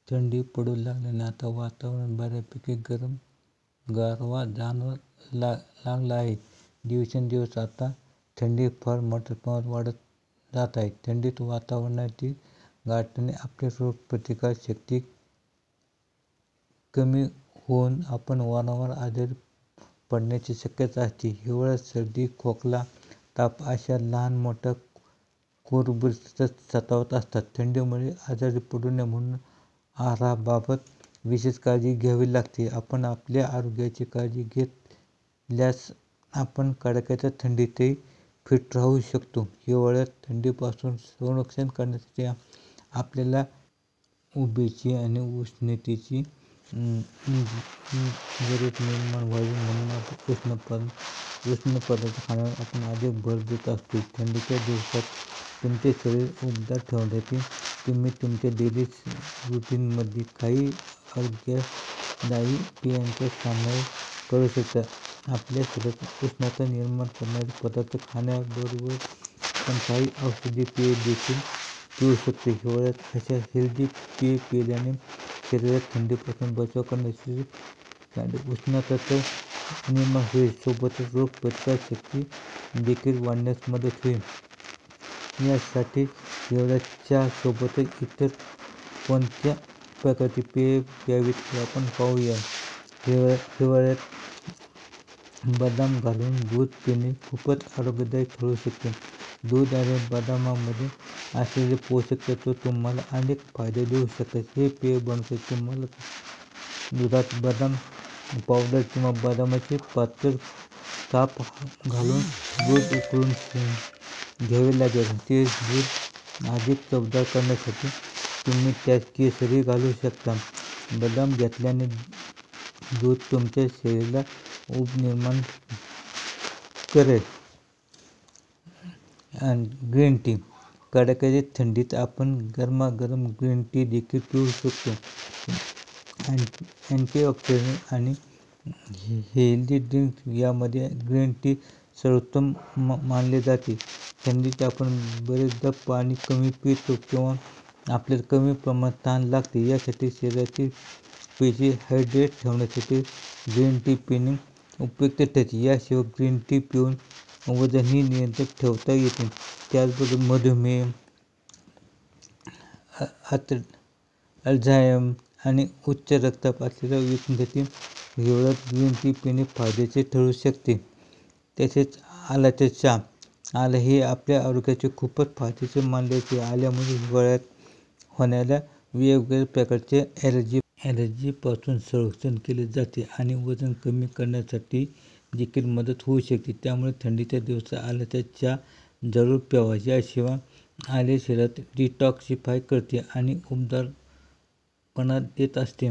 थंडी पडू लागल्याने आता वातावरण बऱ्यापैकी गारवा जाणवू लागला आहे. दिवसेंदिवस आता थंडी फार मोठ्या प्रमाणात वाढत जात आहे. थंडीत वातावरणातील गारठ्याने आपली रोगप्रतिकार शक्ती कमी होऊन आपण वारंवार आजारी पडण्याची शक्यता असते. हिवाळ्यात सर्दी, खोकला, ताप अशा लहान मोठ्या कुरबुरी सतावत असतात. थंडीमुळे आजारी पडू नये म्हणून आहाराबाबत विशेष काळजी घ्यावी लागते. आपण आपल्या आरोग्याची काळजी घेतल्यास आपण कडाक्याच्या थंडीतही फिट राहू शकतो. हिवाळ्यात थंडीपासून संरक्षण करण्यासाठी आपल्याला उबेची आणि उष्णतेची गरज निर्माण व्हावी म्हणून उष्ण पदार्थ खाण्यावर आपण अधिक भर देत असतो. थंडीच्या दिवसात तुमचे शरीर उबदार ठेवण्यासाठी तुम्ही तुमच्या डेली रुटीनमध्ये काही आरोग्यदायी पेयांचा समावेश करू शकता. आपल्या शरीरात उष्णता निर्माण करणारे पदार्थ खाण्याबरोबर आपण काही औषधी पेये देखील पिऊ शकतो. हिवाळ्यात अशा हेल्दी पेये पिल्याने शरीरात थंडीपासून बचाव करण्याची उष्णता तर निर्माण होईल, सोबतच रोगप्रतिकार शक्ती देखील वाढण्यास मदत होईल. यासाठी हिवाळ्यात चहा सोबतच इतर कोणत्या प्रकारची पेये प्यावीत हे आपण पाहूया. हिवाळ्यात बदाम घालून दूध पिणे खूपच आरोग्यदायी ठरू शकते. दूध आणि बदामामध्ये असलेले पोषक तत्व तुम्हाला अनेक फायदे देऊ शकतात. हे पेय बनवण्यासाठी तुम्हाला दुधात बदाम पावडर किंवा बदामाचे पातळ काप घालून दूध उकळून घ्यावे लागेल. ते दूध अधिक चवदार करण्यासाठी तुम्ही त्यात केशरही घालू शकता. बदाम घेतल्याने दूध तुमच्या शरीरात उब निर्माण करेल. Green tea. कडाक्याच्या थंडीत आपण गरमागरम ग्रीन टी देखील पिऊ शकतो. अँटीऑक्सिडंट आणि हेल्दी ड्रिंक यामध्ये ग्रीन टी सर्वोत्तम मानले जाते. थंडीत आपण बरेचदा पाणी कमी पितो किंवा आपल्याला कमी प्रमाणात तहान लागते. यासाठी शरीरातील पेशी हायड्रेट ठेवण्यासाठी ग्रीन टी पिणे उपयुक्त ठरते. याशिवाय ग्रीन टी पिऊन वजनही नियंत्रणात ठेवता येते. त्याचबरोबर मधुमेह, अल्झायमर आणि उच्च रक्तदाब असलेल्या व्यक्तींसाठी हिवाळ्यात ग्रीन टी पिणे फायद्याचे ठरू शकते. तसेच आल्याचा चहा. आलं हे आपल्या आरोग्यासाठी खूपच फायद्याचे मानले जाते. आल्यामुळे हिवाळ्यात होणाऱ्या वेगवेगळ्या प्रकारच्या ॲलर्जीपासून संरक्षण केले जाते आणि वजन कमी करण्यासाठी देखील मदत होऊ शकते. त्यामुळे थंडीच्या दिवसात आल्याचा चहा जरूर प्यावा. याशिवाय आले शरीरात डिटॉक्सिफाय करते आणि उबदारपणा देत असते.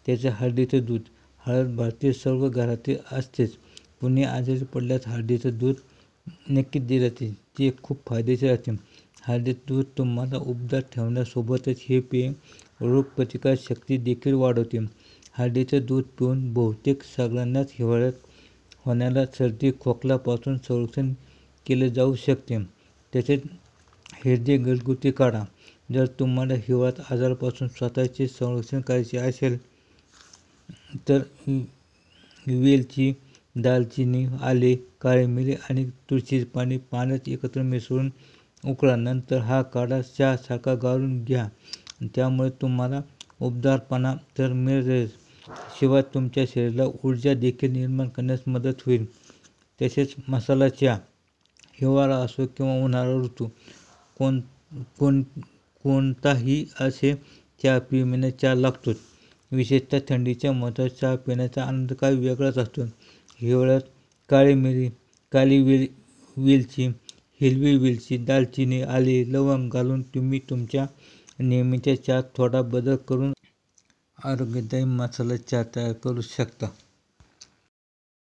त्याचे हळदीचे दूध. हळद भारतीय सर्व घरात असतेच. कुणी आजारी पडल्यास हळदीचे दूध नक्कीच दिले जाते. ते खूप फायदेशीर असते. हळदीचे दूध तुम्हाला उबदार ठेवण्यासोबतच हे पेय रोगप्रतिकार शक्ती देखील वाढवते. हळदीचे दूध पिऊन बहुतेक सगळ्यांनाच हिवाळ्यात होणाऱ्या सर्दी, खोकल्यापासून संरक्षण केले जाऊ शकते. तसेच हेल्दी घरगुती काढा. जर तुम्हाला हिवाळ्यात आजारापासून स्वतःचे संरक्षण करायचे असेल तर वेलची, दालचिनी, आले, काळी मिरी आणि तुळशीचे पाणी पाण्यात एकत्र मिसळून उकळा. नंतर हा काढा चहासारखा गाळून घ्या. त्यामुळे तुम्हाला उबदारपणा तर मिळेलच, शिवाय तुमच्या शरीराला ऊर्जा देखील निर्माण करण्यास मदत होईल. तसेच मसाला चहा. हिवाळा असो किंवा उन्हाळा ऋतू कोणताही असे चहा प्रेमींना चहा लागतोच. विशेषतः थंडीच्या मधात चहा पिण्याचा आनंद काही वेगळाच असतो. हिवाळ्यात काळी मिरी, काळी वेलची, हिरवी वेलची, दालचिनी, आले, लवंग घालून तुम्ही तुमच्या नेहमीच्या चहात थोडा बदल करून आरोग्यदायी मसाला चहा तयार करू शकता.